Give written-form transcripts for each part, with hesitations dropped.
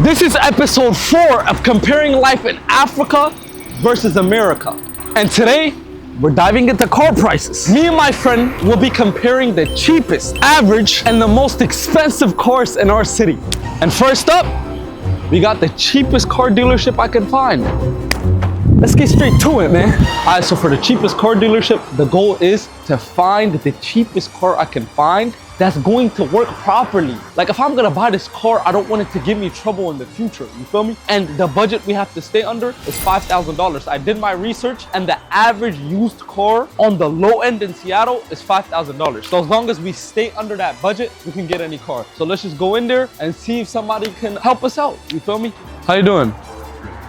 This is episode 4 of comparing life in Africa versus America. And today, we're diving into car prices. Me and my friend will be comparing the cheapest, average, and the most expensive cars in our city. And first up, we got the cheapest car dealership I can find. Let's get straight to it, man. All right, so for the cheapest car dealership, the goal is to find the cheapest car I can find that's going to work properly. Like if I'm gonna buy this car, I don't want it to give me trouble in the future, you feel me? And the budget we have to stay under is $5,000. I did my research and the average used car on the low end in Seattle is $5,000. So as long as we stay under that budget, we can get any car. So let's just go in there and see if somebody can help us out, you feel me? How you doing?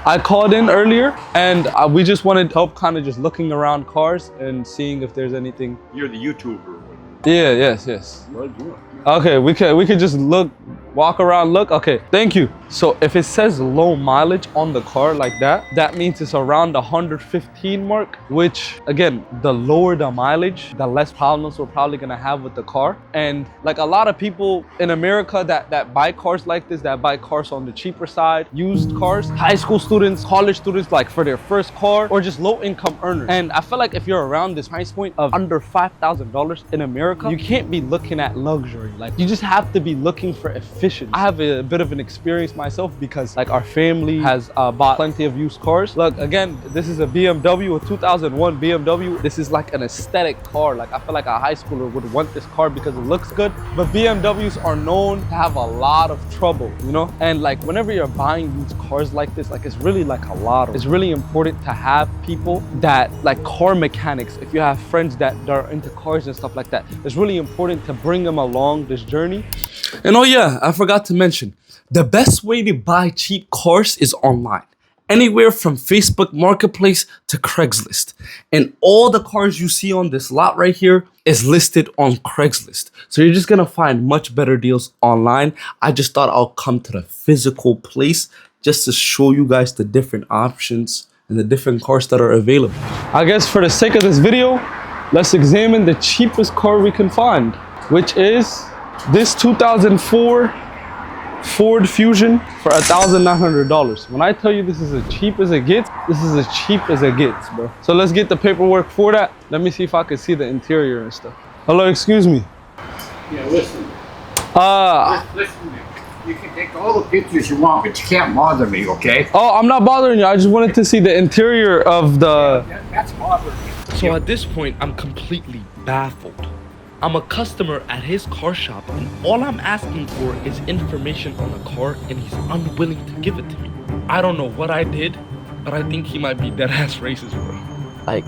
I called in earlier and we just wanted help kind of just looking around cars and seeing if there's anything. You're the YouTuber. Yeah, yes. Well, you are. Okay, we could just look, walk around, look. Okay, thank you. So if it says low mileage on the car like that, that means it's around the 115 mark, which again, the lower the mileage, the less problems we're probably gonna have with the car. And like a lot of people in America that buy cars like this, that buy cars on the cheaper side, used cars, high school students, college students, like for their first car, or just low income earners. And I feel like if you're around this price point of under $5,000 in America, you can't be looking at luxury. Like you just have to be looking for efficiency. I have a bit of an experience myself because like our family has bought plenty of used cars. Look, again, this is a BMW, a 2001 BMW. This is like an aesthetic car. Like I feel like a high schooler would want this car because it looks good. But BMWs are known to have a lot of trouble, you know? And like whenever you're buying used cars like this, like it's really like a lotto. It's really important to have people that like car mechanics. If you have friends that are into cars and stuff like that, it's really important to bring them along this journey. And oh yeah, I forgot to mention, the best way to buy cheap cars is online. Anywhere from Facebook Marketplace to Craigslist. And all the cars you see on this lot right here is listed on Craigslist. So you're just gonna find much better deals online. I just thought I'll come to the physical place just to show you guys the different options and the different cars that are available. I guess for the sake of this video, let's examine the cheapest car we can find, which is this 2004 Ford Fusion for $1,900. When I tell you this is as cheap as it gets, this is as cheap as it gets, bro. So let's get the paperwork for that. Let me see if I can see the interior and stuff. Hello, excuse me. Yeah, listen. Listen, you can take all the pictures you want, but you can't bother me, okay? Oh, I'm not bothering you. I just wanted to see the interior of the... Yeah, that's bothering me. So at this point, I'm completely baffled. I'm a customer at his car shop and all I'm asking for is information on a car and he's unwilling to give it to me. I don't know what I did, but I think he might be dead ass racist, bro. Like,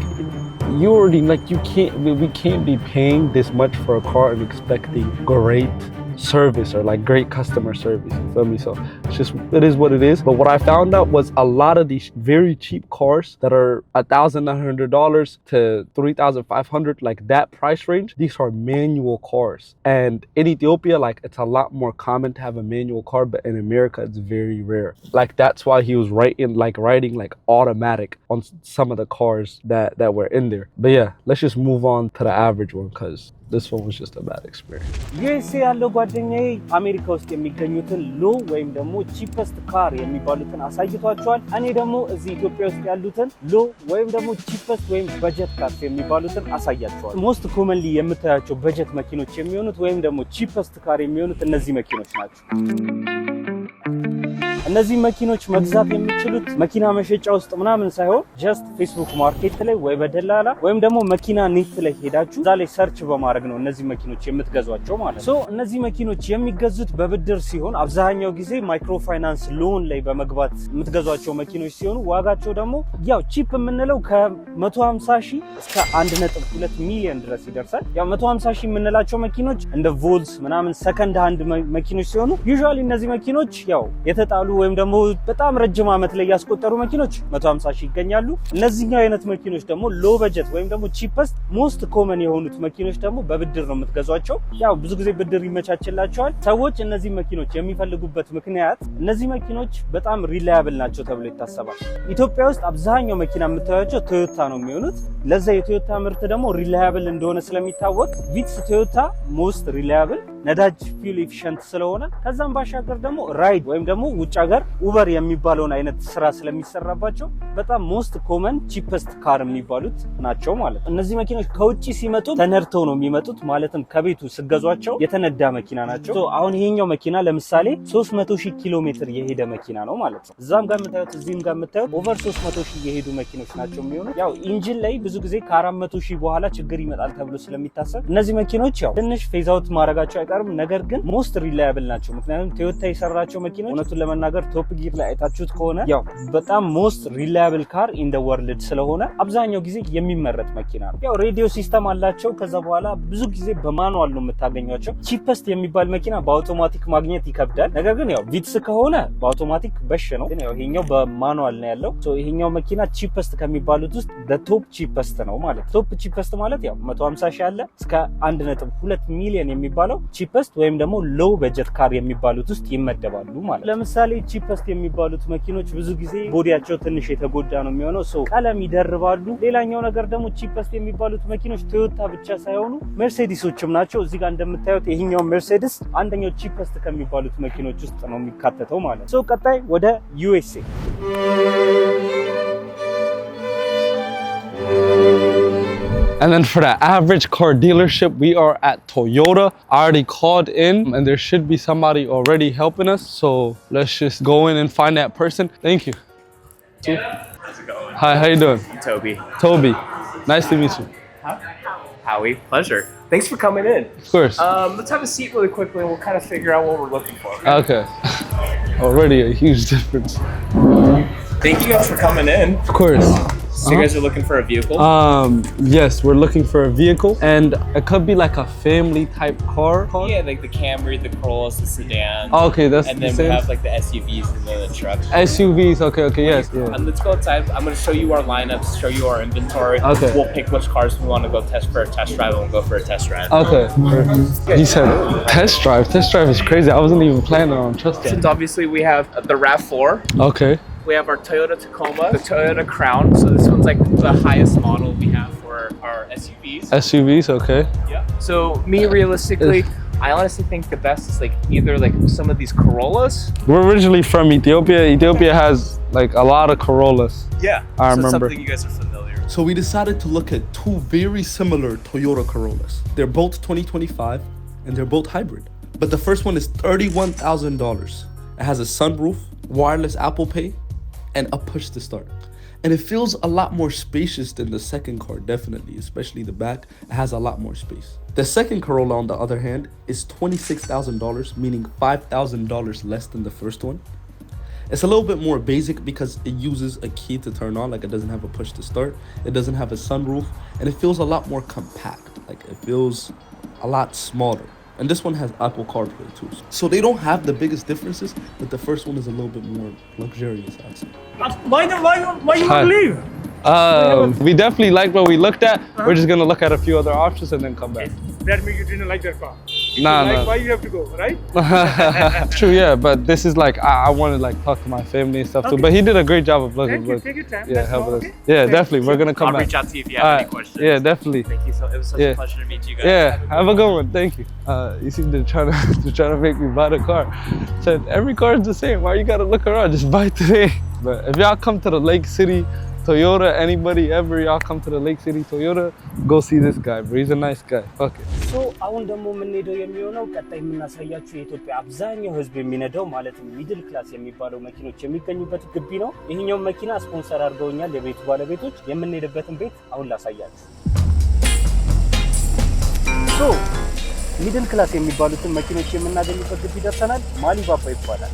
you already, like, we can't be paying this much for a car and expecting great service or like great customer service, you feel me? So it's just, it is what it is. But what I found out was a lot of these very cheap cars that are $1,900 to $3,500, like that price range, these are manual cars. And in Ethiopia, like it's a lot more common to have a manual car, but in America it's very rare. Like that's why he was writing like automatic on some of the cars that were in there. But yeah, let's just move on to the average one because this one was just a bad experience. USA ያለው ጓደኛዬ አሜሪካ ውስጥ የሚገኙትን ሎ ወይም ደግሞ ቺፐስት ካር የሚባሉትን አሳይቷቸዋል። እኔ ደግሞ እዚህ ኢትዮጵያ ውስጥ ያሉትን ሎ ወይም ደግሞ ቺፐስት ወይም በጀት ካርስ የሚባሉትን አሳያቸዋል። ሞስት ኮመንሊ የምታያቸው በጀት መኪኖች የሚሆኑት ወይም ደግሞ ቺፐስት ካር የሚሆኑት እነዚህ መኪኖች ናቸው። እነዚህ መኪኖች መግዛት የሚችሉት መኪና መሸጫ ውስጥ ምናምን ሳይሆን ጀስት ፌስቡክ ማርኬት ላይ ወይ በደላላ ወይም ደግሞ መኪና ኔት ላይ ሄዳችሁ እዛ ላይ ሰርች በማድረግ ነው እነዚህ መኪኖች የምትገዟቸው ማለት ነው። ሶ እነዚህ መኪኖች የሚገዙት በብድር ሲሆን አብዛኛው ጊዜ ማይክሮ ፋይናንስ ሎን ላይ በመግባት የምትገዟቸው መኪኖች ሲሆኑ ዋጋቸው ደግሞ ያው ቺፕ የምንለው ከ150 ሺህ እስከ 1.2 ሚሊዮን ድረስ ይደርሳል። ያው 150 ሺህ የምንላቸው መኪኖች እንደ ቮልስ ምናምን ሰከንድ ሃንድ መኪኖች ሲሆኑ ዩዥዋሊ እነዚህ መኪኖች ያው የተጣሉ ወይም ደግሞ በጣም ረጅም ዓመት ላይ ያስቆጠሩ መኪኖች 150 ሺህ ይገኛሉ። እነዚህኛው አይነት መኪኖች ደግሞ ሎ በጀት ወይም ደግሞ ቺፐስት ሞስት ኮመን የሆኑት መኪኖች ደግሞ በብድር ነው የምትገዟቸው። ያው ብዙ ጊዜ ብድር ይመቻችላቸዋል። ሰዎች እነዚህ መኪኖች የሚፈልጉበት ምክንያት እነዚህ መኪኖች በጣም ሪላያብል ናቸው ተብሎ ይታሰባል። ኢትዮጵያ ውስጥ አብዛኛው መኪና የምታዩቸው ቶዮታ ነው የሚሆኑት። ለዛ የቶዮታ ምርት ደግሞ ሪላያብል እንደሆነ ስለሚታወቅ ቪትስ ቶዮታ ሞስት ሪላያብል ነዳጅ ፊውል ኤፊሽንት ስለሆነ ከዛም ባሻገር ደግሞ ራይድ ወይም ደግሞ ውጭ ሀገር ሀገር ኡበር የሚባለውን አይነት ስራ ስለሚሰራባቸው በጣም ሞስት ኮመን ቺፐስት ካር የሚባሉት ናቸው ማለት ነው። እነዚህ መኪኖች ከውጪ ሲመጡ ተነድተው ነው የሚመጡት፣ ማለትም ከቤቱ ስገዟቸው የተነዳ መኪና ናቸው። አሁን ይሄኛው መኪና ለምሳሌ 300,000 ኪሎ ሜትር የሄደ መኪና ነው ማለት ነው። እዛም ጋር የምታዩት እዚህም ጋር የምታዩት ኦቨር 300,000 የሄዱ መኪኖች ናቸው የሚሆኑት። ያው ኢንጂን ላይ ብዙ ጊዜ ከ400,000 በኋላ ችግር ይመጣል ተብሎ ስለሚታሰብ እነዚህ መኪኖች ያው ትንሽ ፌዝ አውት ማድረጋቸው አይቀርም። ነገር ግን ሞስት ሪላያብል ናቸው። ምክንያቱም ቶዮታ የሰራቸው መኪኖች እውነቱን ለመናገር ቶፕ ጊር ላይ አይታችሁት ከሆነ ያው በጣም ሞስት ሪላያብል ካር ኢን ዘ ወርልድ ስለሆነ አብዛኛው ጊዜ የሚመረጥ መኪና ነው። ያው ሬዲዮ ሲስተም አላቸው። ከዛ በኋላ ብዙ ጊዜ በማኑዋል ነው የምታገኟቸው። ቺፐስት የሚባል መኪና በአውቶማቲክ ማግኘት ይከብዳል። ነገር ግን ያው ቪትስ ከሆነ በአውቶማቲክ በሽ ነው። ግን ያው ይሄኛው በማኑዋል ነው ያለው። ይሄኛው መኪና ቺፐስት ከሚባሉት ውስጥ ቶፕ ቺፐስት ነው ማለት። ቶፕ ቺፐስት ማለት ያው 150,000 አለ እስከ 1.2 ሚሊዮን የሚባለው ቺፐስት ወይም ደግሞ ሎው በጀት ካር የሚባሉት ውስጥ ይመደባሉ ማለት። ለምሳሌ ቺፐስት የሚባሉት መኪኖች ብዙ ጊዜ ቦዲያቸው ትንሽ የተጎዳ ነው የሚሆነው፣ ሰው ቀለም ይደርባሉ። ሌላኛው ነገር ደግሞ ቺፐስት የሚባሉት መኪኖች ቶዮታ ብቻ ሳይሆኑ ሜርሴዲሶችም ናቸው። እዚህ ጋር እንደምታዩት ይሄኛው ሜርሴዲስ አንደኛው ቺፐስት ከሚባሉት መኪኖች ውስጥ ነው የሚካተተው ማለት። ሰው ቀጣይ ወደ ዩኤስኤ And then for the average car dealership, we are at Toyota. I already called in and there should be somebody already helping us. So let's just go in and find that person. Thank you. Yeah. How's it going? Hi, how you doing? Toby. Toby. Nice to meet you. Howie. Pleasure. Thanks for coming in. Of course. Let's have a seat really quickly and we'll kind of figure out what we're looking for. Okay. Already a huge difference. Thank you guys for coming in. Of course. So you guys are looking for a vehicle? Yes, we're looking for a vehicle, and it could be like a family type car. Yeah, like the Camry, the Corollas, the sedan. Oh, okay, that's and the then same. we have like the SUVs and then the trucks. SUVs, okay, yes. Yeah. And let's go outside. I'm going to show you our lineups, show you our inventory. Okay. We'll pick which cars we want to go test for a test drive and we'll go for a test drive. Okay. He said test drive. Test drive is crazy. I wasn't even planning on trusting. Since obviously we have the RAV4. Okay. We have our Toyota Tacoma, the Toyota Crown. So this one's like the highest model we have for our SUVs. SUVs, okay. Yeah. So me realistically, I honestly think the best is like either like some of these Corollas. We're originally from Ethiopia. Ethiopia has like a lot of Corollas. Yeah. I remember. Something you guys are familiar with. So we decided to look at two very similar Toyota Corollas. They're both 2025 and they're both hybrid. But the first one is $31,000. It has a sunroof, wireless Apple Pay, and a push to start. And it feels a lot more spacious than the second car, definitely, especially the back. It has a lot more space. The second Corolla, on the other hand, is $26,000, meaning $5,000 less than the first one. It's a little bit more basic because it uses a key to turn on, like it doesn't have a push to start. It doesn't have a sunroof, and it feels a lot more compact. Like it feels a lot smaller. And this one has Apple CarPlay too. So they don't have the biggest differences, but the first one is a little bit more luxurious, I'd say. Why you want to leave? We definitely like what we looked at. We're just gonna look at a few other options and then come back. That means you didn't like that car. Nah. Why you have to go, right? True, yeah, but this is like I want to like talk to my family and stuff too. But he did a great job of looking. Thank you. Take your time. Yeah, That's help all, us. okay? Yeah, Okay. definitely. We're gonna come I'll back. reach out to you if you have any questions. Yeah, definitely. Thank you. So it was such Yeah. a pleasure to meet you guys. Yeah, have a good one. Thank you. You seem to try to make me buy the car. Said every car is the same. Why you gotta look around? Just buy today. But if y'all come to the Lake City Toyota, anybody ever, y'all come to the Lake City Toyota, go see this guy, bro. He's a nice guy. Okay. ሶ አሁን ደግሞ የምንሄደው የሚሆነው ቀጣይ የምናሳያችሁ የኢትዮጵያ አብዛኛው ህዝብ የሚነዳው ማለትም ሚድል ክላስ የሚባለው መኪኖች የሚገኙበት ግቢ ነው። ይሄኛው መኪና ስፖንሰር አድርገውኛል የቤቱ ባለቤቶች። የምንሄድበትን ቤት አሁን ላሳያችሁ። ሶ ሚድል ክላስ የሚባሉትን መኪኖች የምናገኝበት ግቢ ደርሰናል። ማሊባባ ይባላል።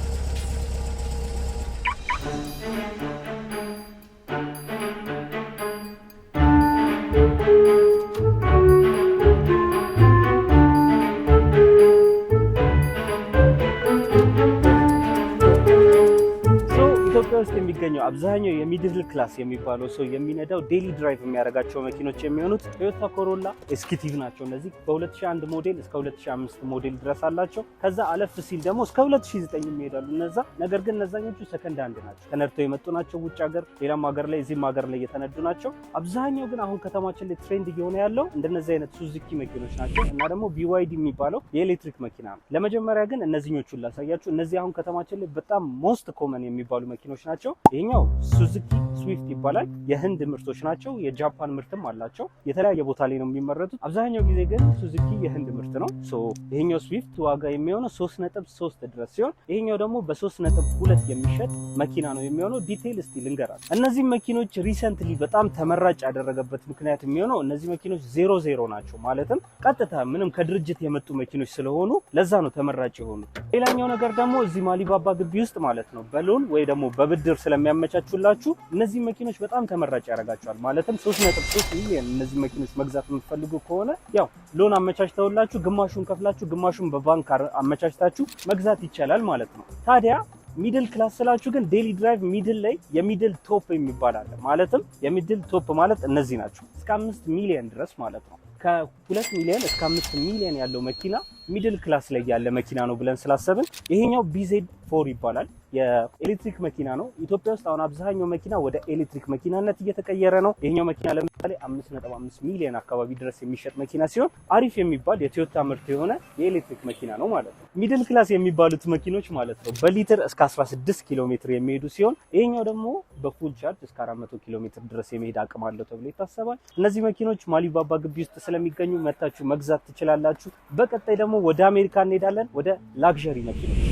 ኢትዮጵያ ውስጥ የሚገኘው አብዛኛው የሚድል ክላስ የሚባለው ሰው የሚነዳው ዴሊ ድራይቭ የሚያደርጋቸው መኪኖች የሚሆኑት ቶዮታ ኮሮላ ኤስኪቲቭ ናቸው። እነዚህ በ2001 ሞዴል እስከ 2005 ሞዴል ድረስ አላቸው። ከዛ አለፍ ሲል ደግሞ እስከ 2009 ይሄዳሉ እነዛ። ነገር ግን እነዛኞቹ ሰከንድ ሃንድ ናቸው፣ ተነድተው የመጡ ናቸው። ውጭ ሀገር፣ ሌላም ሀገር ላይ እዚህም ሀገር ላይ የተነዱ ናቸው። አብዛኛው ግን አሁን ከተማችን ላይ ትሬንድ እየሆነ ያለው እንደነዚህ አይነት ሱዙኪ መኪኖች ናቸው እና ደግሞ BYD የሚባለው የኤሌክትሪክ መኪና ነው። ለመጀመሪያ ግን እነዚህኞቹን ላሳያችሁ። እነዚህ አሁን ከተማችን ላይ በጣም ሞስት ኮመን የሚባሉ መኪኖች ናቸው። ይሄኛው ሱዙኪ ስዊፍት ይባላል። የህንድ ምርቶች ናቸው። የጃፓን ምርትም አላቸው። የተለያየ ቦታ ላይ ነው የሚመረቱት። አብዛኛው ጊዜ ግን ሱዙኪ የህንድ ምርት ነው። ይሄኛው ስዊፍት ዋጋ የሚሆነው 3.3 ድረስ ሲሆን ይሄኛው ደግሞ በ3.2 የሚሸጥ መኪና ነው የሚሆነው። ዲቴይል እስቲ ልንገራችሁ። እነዚህ መኪኖች ሪሰንትሊ በጣም ተመራጭ ያደረገበት ምክንያት የሚሆነው እነዚህ መኪኖች 00 ናቸው። ማለትም ቀጥታ ምንም ከድርጅት የመጡ መኪኖች ስለሆኑ ለዛ ነው ተመራጭ የሆኑት። ሌላኛው ነገር ደግሞ እዚህ ማሊባባ ግቢ ውስጥ ማለት ነው በሎን ወይ ደግሞ በብድር ስለሚያመቻቹላችሁ እነዚህ መኪኖች በጣም ተመራጭ ያደርጋቸዋል። ማለትም 3.3 ሚሊዮን እነዚህ መኪኖች መግዛት የምትፈልጉ ከሆነ ያው ሎን አመቻችተውላችሁ ግማሹን ከፍላችሁ ግማሹን በባንክ አመቻችታችሁ መግዛት ይቻላል ማለት ነው። ታዲያ ሚድል ክላስ ስላችሁ ግን ዴሊ ድራይቭ ሚድል ላይ የሚድል ቶፕ የሚባል አለ። ማለትም የሚድል ቶፕ ማለት እነዚህ ናቸው። እስከ 5 ሚሊዮን ድረስ ማለት ነው። ከ2 ሚሊዮን እስከ 5 ሚሊዮን ያለው መኪና ሚድል ክላስ ላይ ያለ መኪና ነው ብለን ስላሰብን ይሄኛው BZ4 ይባላል። የኤሌክትሪክ መኪና ነው። ኢትዮጵያ ውስጥ አሁን አብዛኛው መኪና ወደ ኤሌክትሪክ መኪናነት እየተቀየረ ነው። ይሄኛው መኪና ለምሳሌ 5.5 ሚሊዮን አካባቢ ድረስ የሚሸጥ መኪና ሲሆን አሪፍ የሚባል የቶዮታ ምርት የሆነ የኤሌክትሪክ መኪና ነው ማለት ነው። ሚድል ክላስ የሚባሉት መኪኖች ማለት ነው በሊትር እስከ 16 ኪሎ ሜትር የሚሄዱ ሲሆን ይሄኛው ደግሞ በፉል ቻርጅ እስከ 400 ኪሎ ሜትር ድረስ የመሄድ አቅም አለው ተብሎ ይታሰባል። እነዚህ መኪኖች ማሊባባ ግቢ ውስጥ ስለሚገኙ መታችሁ መግዛት ትችላላችሁ። በቀጣይ ደግሞ ወደ አሜሪካ እንሄዳለን፣ ወደ ላክዠሪ መኪኖች።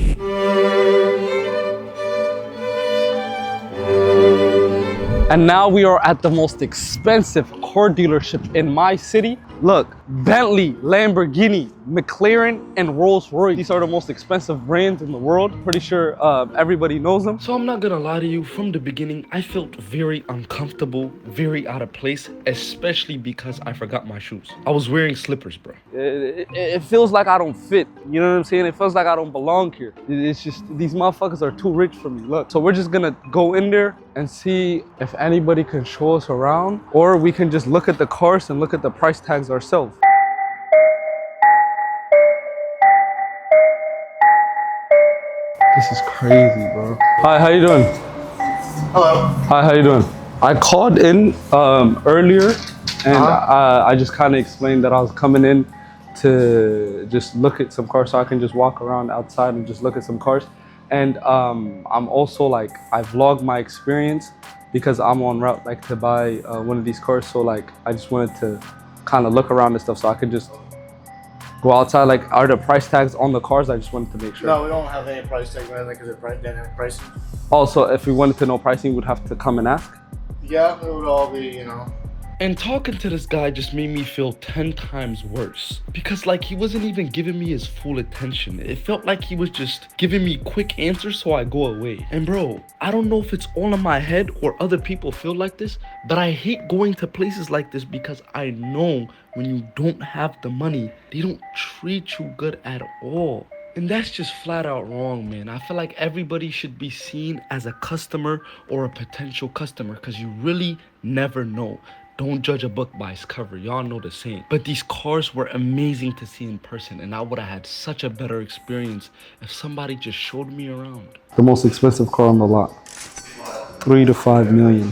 And now we are at the most expensive car dealership in my city. Look, Bentley, Lamborghini, McLaren, and Rolls-Royce. These are the most expensive brands in the world. Pretty sure everybody knows them. So I'm not gonna lie to you, from the beginning, I felt very uncomfortable, very out of place, especially because I forgot my shoes. I was wearing slippers, bro. It feels like I don't fit. You know what I'm saying? It feels like I don't belong here. It's just, these motherfuckers are too rich for me. Look, so we're just gonna go in there and see if anybody can show us around, or we can just look at the cars and look at the price tags ourselves. This is crazy, bro. Hi, how you doing? Hello. Hi, how you doing? I called in earlier, and I just kind of explained that I was coming in to just look at some cars, so I can just walk around outside and just look at some cars. And I'm also like, I vlog my experience because I'm on route like to buy one of these cars. So like, I just wanted to kind of look around and stuff, so I could just go outside. Like, are the price tags on the cars? I just wanted to make sure. No, we don't have any price tag or anything because it's dynamic pricing. Also, if we wanted to know pricing, we'd have to come and ask. Yeah, it would all be, you know. And talking to this guy just made me feel 10 times worse. Because like, he wasn't even giving me his full attention. It felt like he was just giving me quick answers so I go away. And bro, I don't know if it's all in my head or other people feel like this, but I hate going to places like this because I know when you don't have the money, they don't treat you good at all. And that's just flat out wrong, man. I feel like everybody should be seen as a customer or a potential customer, because you really never know. Don't judge a book by its cover. Y'all know the saying. But these cars were amazing to see in person, and I would have had such a better experience if somebody just showed me around. The most expensive car on the lot, 3 to 5 million.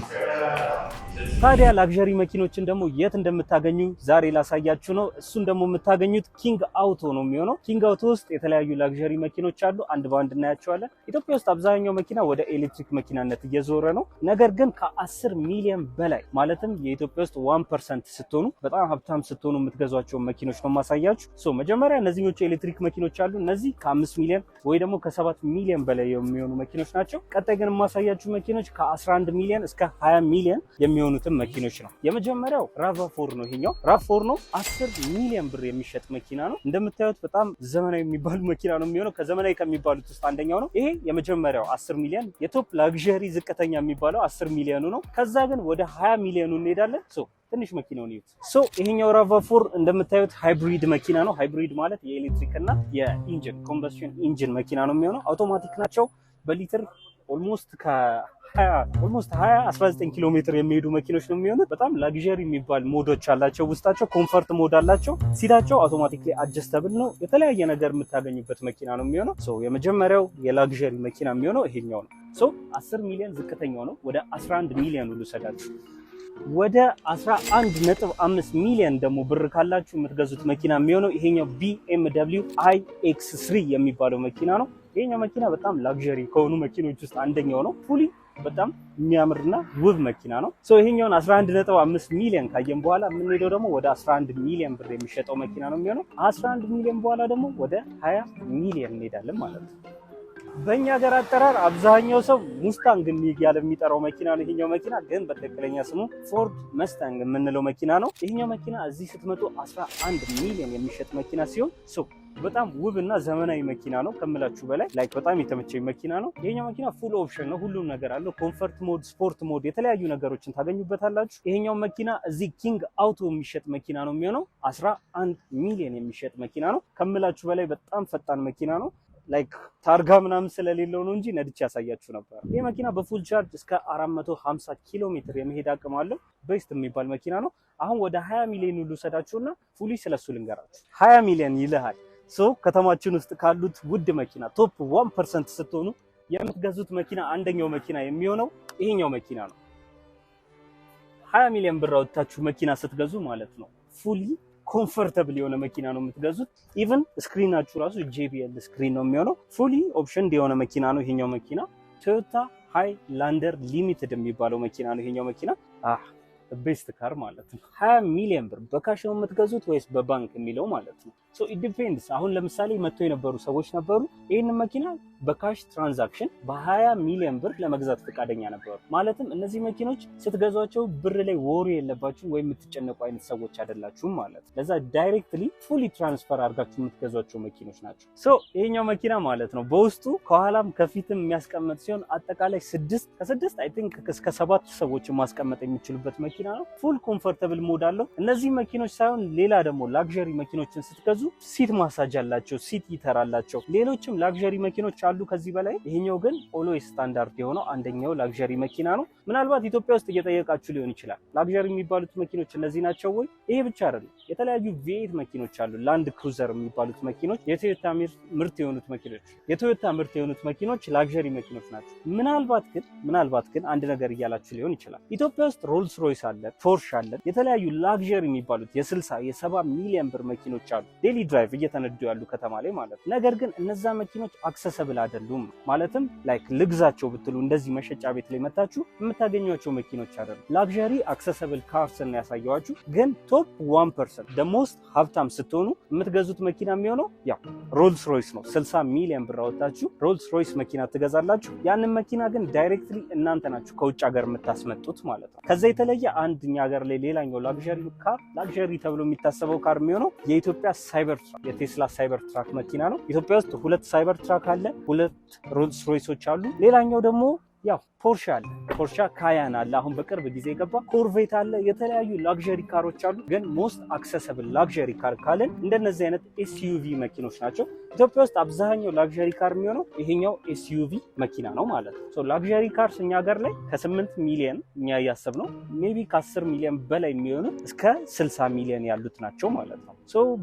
ታዲያ ላክዠሪ መኪኖችን ደግሞ የት እንደምታገኙ ዛሬ ላሳያችሁ ነው። እሱን ደግሞ የምታገኙት ኪንግ አውቶ ነው የሚሆነው። ኪንግ አውቶ ውስጥ የተለያዩ ላክዠሪ መኪኖች አሉ። አንድ ባንድ እናያቸዋለን። ኢትዮጵያ ውስጥ አብዛኛው መኪና ወደ ኤሌክትሪክ መኪናነት እየዞረ ነው። ነገር ግን ከ10 ሚሊዮን በላይ ማለትም የኢትዮጵያ ውስጥ 1% ስትሆኑ በጣም ሀብታም ስትሆኑ የምትገዟቸው መኪኖች ነው ማሳያችሁ። መጀመሪያ እነዚህኞቹ ኤሌክትሪክ መኪኖች አሉ። እነዚህ ከ5 ሚሊዮን ወይ ደግሞ ከ7 ሚሊዮን በላይ የሚሆኑ መኪኖች ናቸው። ቀጣይ ግን የማሳያችሁ መኪኖች ከ11 ሚሊዮን እስከ 20 ሚሊዮን የሚሆኑት መኪኖች ነው። የመጀመሪያው RAV4 ነው። ይሄኛው RAV4 ነው። 10 ሚሊዮን ብር የሚሸጥ መኪና ነው። እንደምታዩት በጣም ዘመናዊ የሚባል መኪና ነው የሚሆነው። ከዘመናዊ ከሚባሉት ውስጥ አንደኛው ነው። ይሄ የመጀመሪያው 10 ሚሊዮን የቶፕ ላክዠሪ ዝቅተኛ የሚባለው 10 ሚሊዮኑ ነው። ከዛ ግን ወደ 20 ሚሊዮኑ እንሄዳለን። ትንሽ መኪናውን ይዩት። ይሄኛው RAV4 እንደምታዩት ሃይብሪድ መኪና ነው። ሃይብሪድ ማለት የኤሌክትሪክ እና የኢንጂን ኮምበስሽን ኢንጂን መኪና ነው የሚሆነው። አውቶማቲክ ናቸው። በሊትር ኦልሞስት 19 ኪሎ ሜትር የሚሄዱ መኪኖች ነው የሚሆኑት። በጣም ላግዠሪ የሚባል ሞዶች አላቸው ውስጣቸው። ኮምፈርት ሞድ አላቸው። ሲታቸው አውቶማቲክሊ አጀስተብል ነው። የተለያየ ነገር የምታገኙበት መኪና ነው የሚሆነው። የመጀመሪያው የላግዠሪ መኪና የሚሆነው ይሄኛው ነው። 10 ሚሊዮን ዝቅተኛው ነው። ወደ 11 ሚሊዮን ሁሉ ሰዳችሁ ወደ 11.5 ሚሊዮን ደግሞ ብር ካላችሁ የምትገዙት መኪና የሚሆነው ይሄኛው BMW iX3 የሚባለው መኪና ነው። ይሄኛው መኪና በጣም ላግዠሪ ከሆኑ መኪኖች ውስጥ አንደኛው ነው። ፉሊ በጣም የሚያምርና ውብ መኪና ነው። ይሄኛውን 11.5 ሚሊዮን ካየን በኋላ የምንሄደው ደግሞ ወደ 11 ሚሊዮን ብር የሚሸጠው መኪና ነው የሚሆነው። 11 ሚሊዮን በኋላ ደግሞ ወደ 20 ሚሊዮን እንሄዳለን ማለት ነው። በእኛ ሀገር አጠራር አብዛኛው ሰው ሙስታንግ እያለ የሚጠራው መኪና ነው። ይሄኛው መኪና ግን በትክክለኛ ስሙ ፎርድ መስታንግ የምንለው መኪና ነው። ይሄኛው መኪና እዚህ ስትመጡ 11 ሚሊዮን የሚሸጥ መኪና ሲሆን በጣም ውብ እና ዘመናዊ መኪና ነው ከምላችሁ በላይ ላይክ በጣም የተመቸኝ መኪና ነው። ይሄኛው መኪና ፉል ኦፕሽን ነው። ሁሉም ነገር አለው። ኮምፈርት ሞድ፣ ስፖርት ሞድ፣ የተለያዩ ነገሮችን ታገኙበታላችሁ። ይሄኛው መኪና እዚህ ኪንግ አውቶ የሚሸጥ መኪና ነው የሚሆነው። 11 ሚሊዮን የሚሸጥ መኪና ነው ከምላችሁ በላይ በጣም ፈጣን መኪና ነው። ላይክ ታርጋ ምናምን ስለሌለው ነው እንጂ ነድቼ ያሳያችሁ ነበር። ይሄ መኪና በፉል ቻርጅ እስከ 450 ኪሎ ሜትር የመሄድ አቅም አለው። ቤስት የሚባል መኪና ነው። አሁን ወደ 20 ሚሊዮን ሁሉ ሰዳችሁና ፉሊ ስለሱ ልንገራችሁ። 20 ሚሊዮን ይልሃል። ከተማችን ውስጥ ካሉት ውድ መኪና ቶፕ 1% ስትሆኑ የምትገዙት መኪና አንደኛው መኪና የሚሆነው ይሄኛው መኪና ነው። 20 ሚሊዮን ብር አውጥታችሁ መኪና ስትገዙ ማለት ነው ፉሊ ኮምፈርተብል የሆነ መኪና ነው የምትገዙት። ኢቭን ስክሪናችሁ ራሱ JBL ስክሪን ነው የሚሆነው። ፉሊ ኦፕሽን የሆነ መኪና ነው ይሄኛው መኪና። ቶዮታ ሃይላንደር ሊሚትድ የሚባለው መኪና ነው ይሄኛው መኪና። ቤስት ካር ማለት ነው። 20 ሚሊዮን ብር በካሽ ነው የምትገዙት ወይስ በባንክ የሚለው ማለት ነው። ኢት ዲፔንድስ። አሁን ለምሳሌ መጥቶ የነበሩ ሰዎች ነበሩ ይህን መኪና በካሽ ትራንዛክሽን በ20 ሚሊዮን ብር ለመግዛት ፈቃደኛ ነበሩ። ማለትም እነዚህ መኪኖች ስትገዟቸው ብር ላይ ወሪ የለባችሁም ወይም የምትጨነቁ አይነት ሰዎች አይደላችሁም ማለት ነው። ለዛ ዳይሬክትሊ ፉሊ ትራንስፈር አድርጋችሁ የምትገዟቸው መኪኖች ናቸው። ይሄኛው መኪና ማለት ነው በውስጡ ከኋላም ከፊትም የሚያስቀምጥ ሲሆን አጠቃላይ ከስድስት አይ ቲንክ እስከ 7 ሰዎች ማስቀመጥ የሚችሉበት መኪና ነው። ፉል ኮምፎርታብል ሞድ አለው። እነዚህ መኪኖች ሳይሆን ሌላ ደግሞ ላግዠሪ መኪኖችን ስትገዙ ሲት ማሳጅ አላቸው፣ ሲት ሂተር አላቸው። ሌሎችም ላግዠሪ መኪኖች አሉ ከዚህ በላይ። ይሄኛው ግን ኦልዌይስ ስታንዳርድ የሆነው አንደኛው ላግዠሪ መኪና ነው። ምናልባት ኢትዮጵያ ውስጥ እየጠየቃችሁ ሊሆን ይችላል ላግዠሪ የሚባሉት መኪኖች እነዚህ ናቸው ወይ? ይሄ ብቻ አይደለም። የተለያዩ ቪኤት መኪኖች አሉ፣ ላንድ ክሩዘር የሚባሉት መኪኖች የቶዮታ ምርት የሆኑት መኪኖች ላግዠሪ መኪኖች ናቸው። ምናልባት ግን አንድ ነገር እያላችሁ ሊሆን ይችላል። ኢትዮጵያ ውስጥ ሮልስ ሮይስ አለ፣ ፖርሽ አለ፣ የተለያዩ ላግዠሪ የሚባሉት የ60 የ70 ሚሊዮን ብር መኪኖች አሉ ዴሊ ድራይቭ እየተነዱ ያሉ ከተማ ላይ ማለት ነው። ነገር ግን እነዛ መኪኖች አክሰሰብል አይደሉም። ማለትም ላይክ ልግዛቸው ብትሉ እንደዚህ መሸጫ ቤት ላይ መታችሁ የምታገኟቸው መኪኖች አይደሉም። ላግዠሪ አክሰሰብል ካርስ ነው ያሳየዋችሁ። ግን ቶፕ 1% ደሞስት ሀብታም ስትሆኑ የምትገዙት መኪና የሚሆነው ያው ሮልስ ሮይስ ነው። 60 ሚሊዮን ብር አወጣችሁ ሮልስ ሮይስ መኪና ትገዛላችሁ። ያንን መኪና ግን ዳይሬክትሊ እናንተ ናችሁ ከውጭ ሀገር የምታስመጡት ማለት ነው። ከዛ የተለየ አንድኛ ሀገር ላይ ሌላኛው ላግዠሪ ተብሎ የሚታሰበው ካር የሚሆነው የኢትዮጵያ የቴስላ ሳይበር ትራክ መኪና ነው። ኢትዮጵያ ውስጥ 2 ሳይበር ትራክ አለ፣ 2 ሮልስ ሮይሶች አሉ። ሌላኛው ደግሞ ያው ፖርሻ አለ፣ ፖርሻ ካያን አለ፣ አሁን በቅርብ ጊዜ የገባ ኮርቬት አለ። የተለያዩ ላግዠሪ ካሮች አሉ። ግን ሞስት አክሰሰብል ላግዠሪ ካር ካለን እንደነዚህ አይነት SUV መኪኖች ናቸው። ኢትዮጵያ ውስጥ አብዛኛው ላግዠሪ ካር የሚሆነው ይሄኛው SUV መኪና ነው ማለት ነው። ላግዠሪ ካርስ እኛ ሀገር ላይ ከ8 ሚሊዮን እኛ እያሰብነው ሜቢ ከ10 ሚሊዮን በላይ የሚሆኑ እስከ 60 ሚሊዮን ያሉት ናቸው ማለት ነው።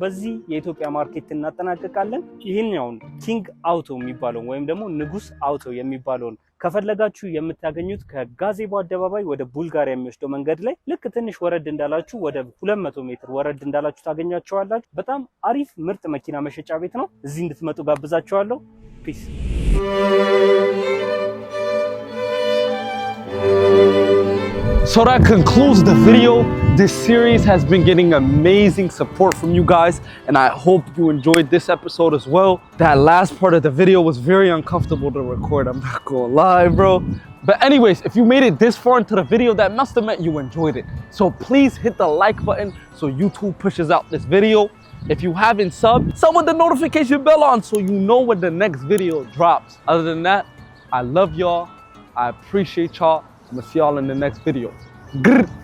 በዚህ የኢትዮጵያ ማርኬት እናጠናቀቃለን። ይህኛውን ኪንግ አውቶ የሚባለውን ወይም ደግሞ ንጉስ አውቶ የሚባለውን ከፈለጋችሁ የምታገኙት ከጋዜቦ አደባባይ ወደ ቡልጋሪያ የሚወስደው መንገድ ላይ ልክ ትንሽ ወረድ እንዳላችሁ ወደ 200 ሜትር ወረድ እንዳላችሁ ታገኛቸዋላችሁ። በጣም አሪፍ ምርጥ መኪና መሸጫ ቤት ነው። እዚህ እንድትመጡ ጋብዛችኋለሁ። ፒስ። So that concludes the video. This series has been getting amazing support from you guys, and I hope you enjoyed this episode as well. That last part of the video was very uncomfortable to record, I'm not gonna lie, bro. But anyways, if you made it this far into the video, that must have meant you enjoyed it. So please hit the like button so YouTube pushes out this video. If you haven't subbed, sub with the notification bell on so you know when the next video drops. Other than that, I love y'all. I appreciate y'all. I'm gonna see y'all in the next video. Grr.